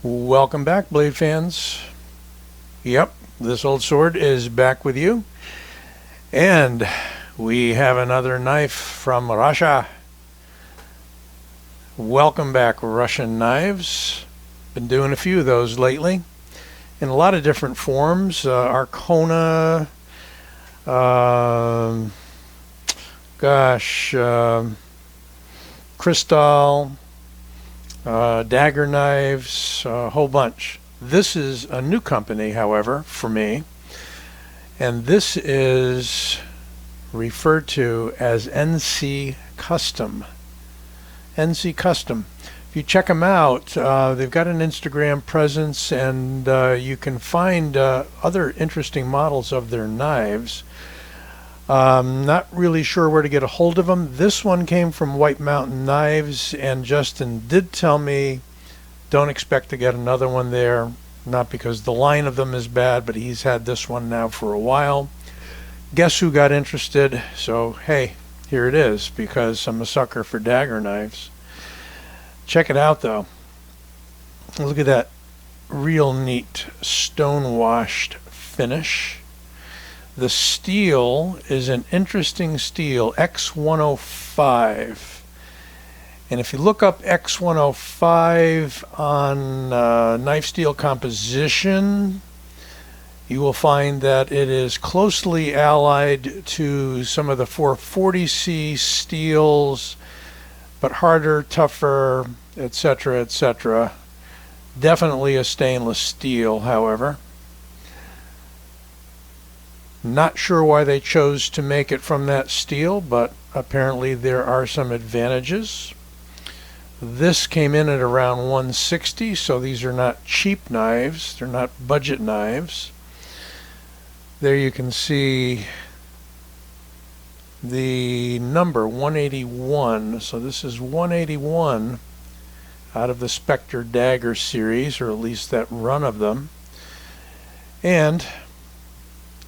Welcome back, blade fans. Yep, this old sword is back with you. And we have another knife from Russia. Welcome back, Russian knives. Been doing a few of those lately in a lot of different forms. Arcona, crystal, dagger knives, a whole bunch. This is a new company, however, for me, and this is referred to as NC Custom. NC Custom. If you check them out, they've got an Instagram presence, and you can find other interesting models of their knives. Not really sure where to get a hold of them. This one came from White Mountain Knives, and Justin did tell me don't expect to get another one there. Not because the line of them is bad, but he's had this one now for a while. Guess who got interested? So hey, here it is, because I'm a sucker for dagger knives. Check it out though. Look at that real neat stone washed finish. The steel is an interesting steel, X105. And if you look up X105 on knife steel composition, you will find that it is closely allied to some of the 440C steels, but harder, tougher, etc., etc. Definitely a stainless steel, however. Not sure why they chose to make it from that steel, but apparently there are some advantages. This came in at around $160, so these are not cheap knives. They're not budget knives. There you can see the number 181. So this is 181 out of the Specter Dagger series, or at least that run of them. And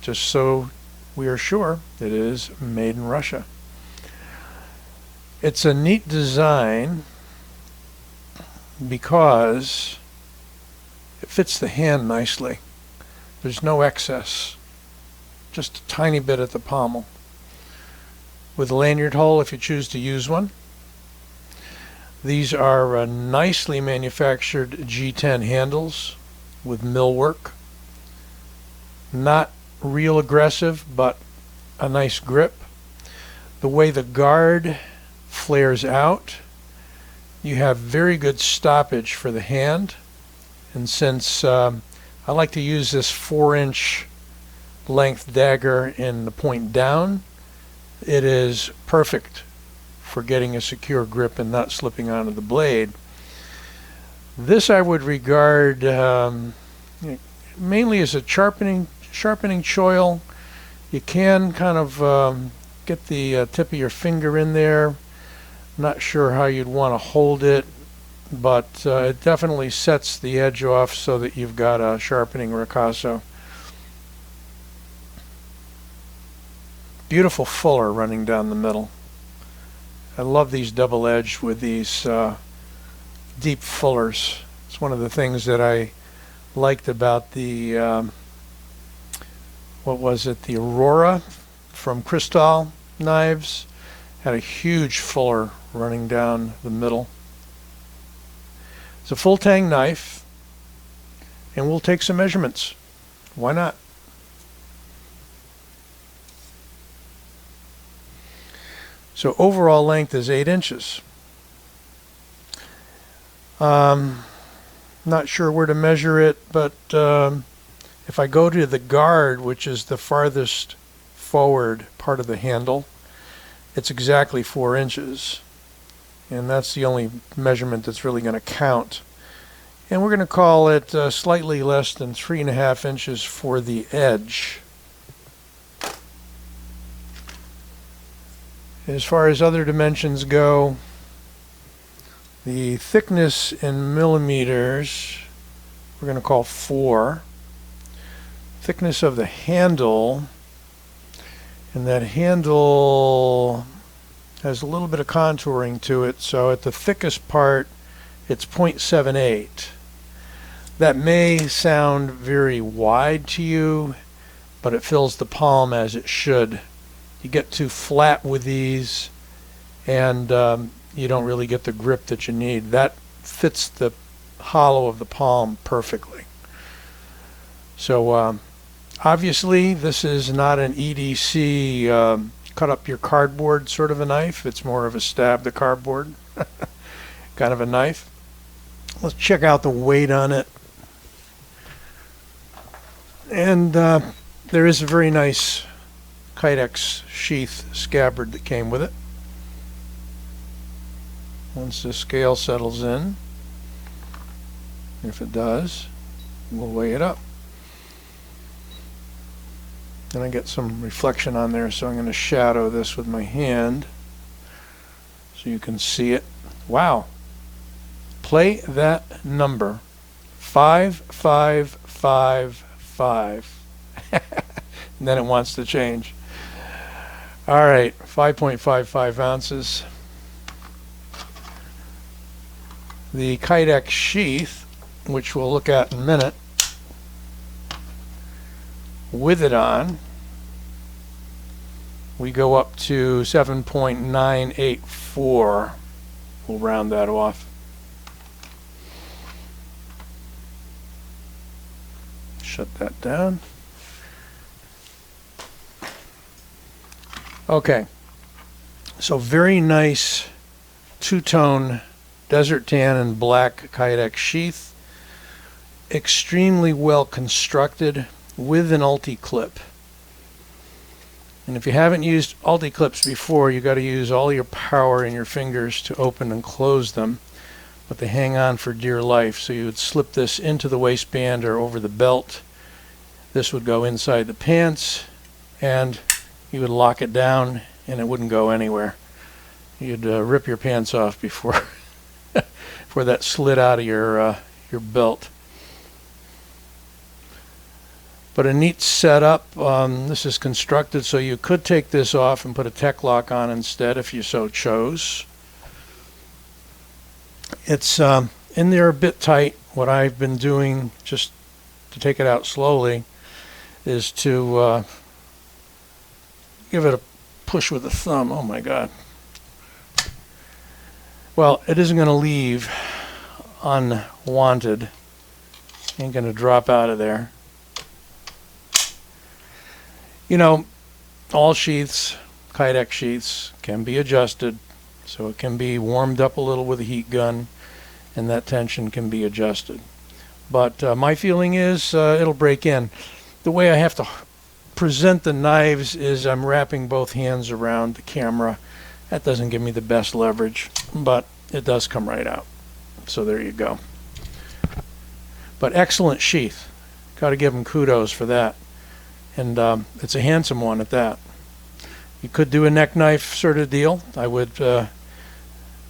just so we are sure, it is made in Russia. It's a neat design because it fits the hand nicely. There's no excess, just a tiny bit at the pommel. With a lanyard hole if you choose to use one. These are nicely manufactured G10 handles with millwork. Not real aggressive, but a nice grip. The way the guard flares out, you have very good stoppage for the hand. And since I like to use this 4-inch length dagger in the point down, it is perfect for getting a secure grip and not slipping onto the blade. This I would regard mainly as a sharpening choil. You can kind of get the tip of your finger in there. Not sure how you'd want to hold it, but it definitely sets the edge off so that you've got a sharpening ricasso. Beautiful fuller running down the middle. I love these double-edged with these deep fullers. It's one of the things that I liked about the what was it, the Aurora from Crystal Knives. Had a huge fuller running down the middle. It's a full tang knife, and we'll take some measurements. Why not? So overall length is 8 inches. Not sure where to measure it, but if I go to the guard, which is the farthest forward part of the handle, it's exactly 4 inches. And that's the only measurement that's really going to count. And we're going to call it slightly less than 3.5 inches for the edge. As far as other dimensions go, the thickness in millimeters, we're going to call 4. Thickness of the handle, and that handle has a little bit of contouring to it, so at the thickest part it's 0.78. That may sound very wide to you, but it fills the palm as it should. You get too flat with these, and you don't really get the grip that you need. That fits the hollow of the palm perfectly. So obviously this is not an EDC cut up your cardboard sort of a knife. It's more of a stab the cardboard kind of a knife. Let's check out the weight on it. And there is a very nice Kydex sheath scabbard that came with it. Once the scale settles in, if it does, we'll weigh it up. And I get some reflection on there, so I'm going to shadow this with my hand so you can see it. Wow. Play that number. 5555. And then it wants to change. All right, 5.55 ounces. The Kydex sheath, which we'll look at in a minute, with it on, we go up to 7.984. We'll round that off. Shut that down. Okay, so very nice two-tone desert tan and black Kydex sheath, extremely well constructed with an ulti-clip. And if you haven't used ulti-clips before, you got to use all your power in your fingers to open and close them, but they hang on for dear life. So you would slip this into the waistband or over the belt. This would go inside the pants, and you would lock it down and it wouldn't go anywhere. You'd rip your pants off before before that slid out of your belt. But a neat setup. This is constructed so you could take this off and put a tech lock on instead if you so chose. It's in there a bit tight. What I've been doing, just to take it out slowly, is to give it a push with the thumb. Oh my God. Well, it isn't going to leave unwanted. Ain't going to drop out of there. You know, all sheaths, Kydex sheaths, can be adjusted, so it can be warmed up a little with a heat gun, and that tension can be adjusted. But my feeling is it'll break in. The way I have to present the knives is I'm wrapping both hands around the camera. That doesn't give me the best leverage, but it does come right out. So there you go. But excellent sheath. Got to give them kudos for that. And it's a handsome one at that. You could do a neck knife sort of deal. I would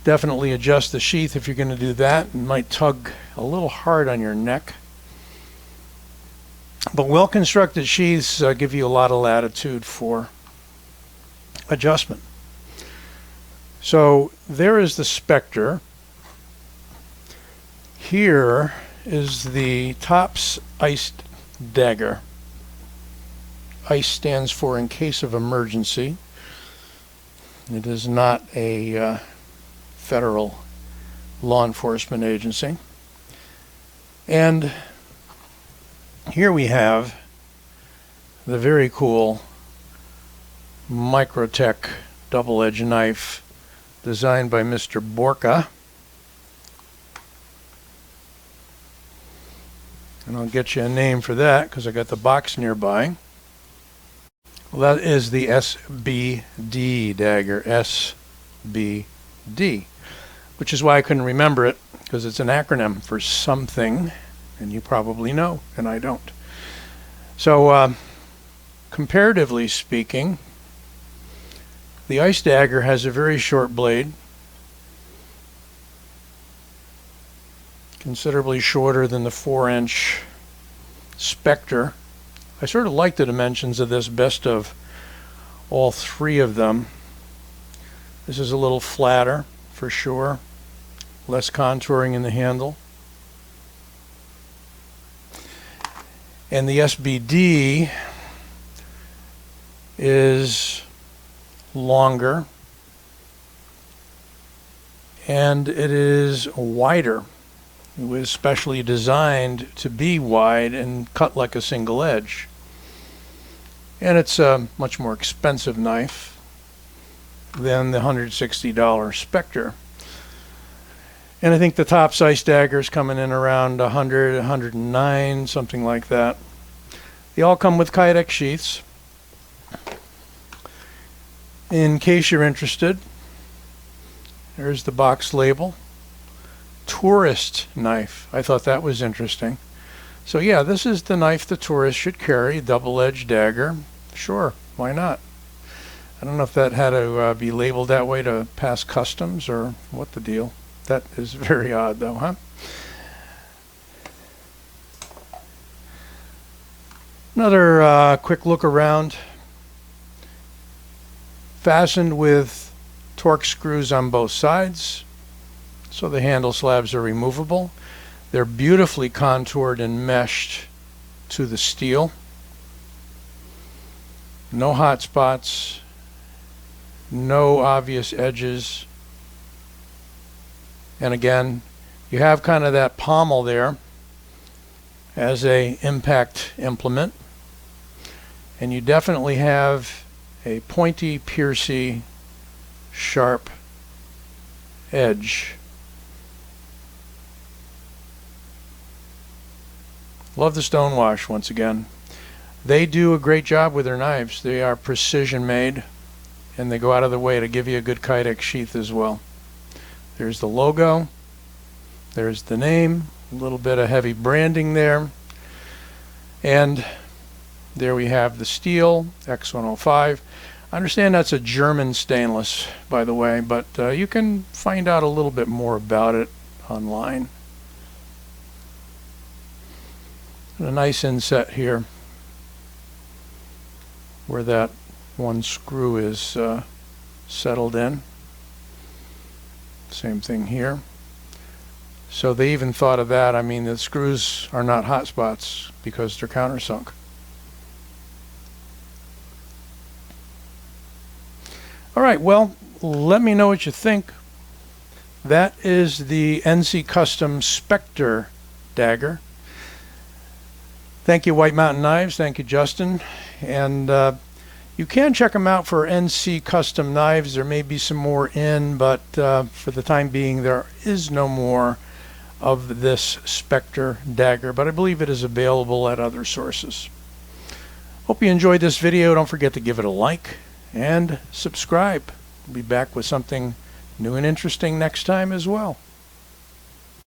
definitely adjust the sheath if you're going to do that. It might tug a little hard on your neck. But well-constructed sheaths give you a lot of latitude for adjustment. So there is the Specter. Here is the Tops Iced Dagger. ICE stands for in case of emergency. It is not a federal law enforcement agency. And here we have the very cool Microtech double-edged knife designed by Mr. Borka. And I'll get you a name for that because I got the box nearby. Well, that is the SBD dagger, SBD, which is why I couldn't remember it, because it's an acronym for something, and you probably know, and I don't. So, comparatively speaking, the Ice Dagger has a very short blade, considerably shorter than the 4-inch Specter. I sort of like the dimensions of this best of all three of them. This is a little flatter for sure, less contouring in the handle. And the SBD is longer, and it is wider. It was specially designed to be wide and cut like a single edge. And it's a much more expensive knife than the $160 Specter. And I think the top size dagger is coming in around 100, 109, something like that. They all come with Kydex sheaths. In case you're interested, there's the box label. Tourist knife. I thought that was interesting. So yeah, this is the knife the tourist should carry, double-edged dagger. Sure, why not? I don't know if that had to be labeled that way to pass customs or what the deal. That is very odd though, huh? Another quick look around. Fastened with torque screws on both sides, so the handle slabs are removable. They're beautifully contoured and meshed to the steel. No hot spots, no obvious edges. And again, you have kind of that pommel there as a impact implement. And you definitely have a pointy, piercy, sharp edge. Love the stonewash once again. They do a great job with their knives. They are precision made, and they go out of their way to give you a good Kydex sheath as well. There's the logo, there's the name, a little bit of heavy branding there, and there we have the steel X105. I understand that's a German stainless, by the way, but you can find out a little bit more about it online. And a nice inset here where that one screw is settled in. Same thing here. So they even thought of that. I mean, the screws are not hot spots because they're countersunk. All right, well, let me know what you think. That is the NC Custom Specter dagger. Thank you, White Mountain Knives. Thank you, Justin. And you can check them out for NC Custom Knives. There may be some more in, but for the time being, there is no more of this Specter dagger, but I believe it is available at other sources. Hope you enjoyed this video. Don't forget to give it a like and subscribe. We'll be back with something new and interesting next time as well.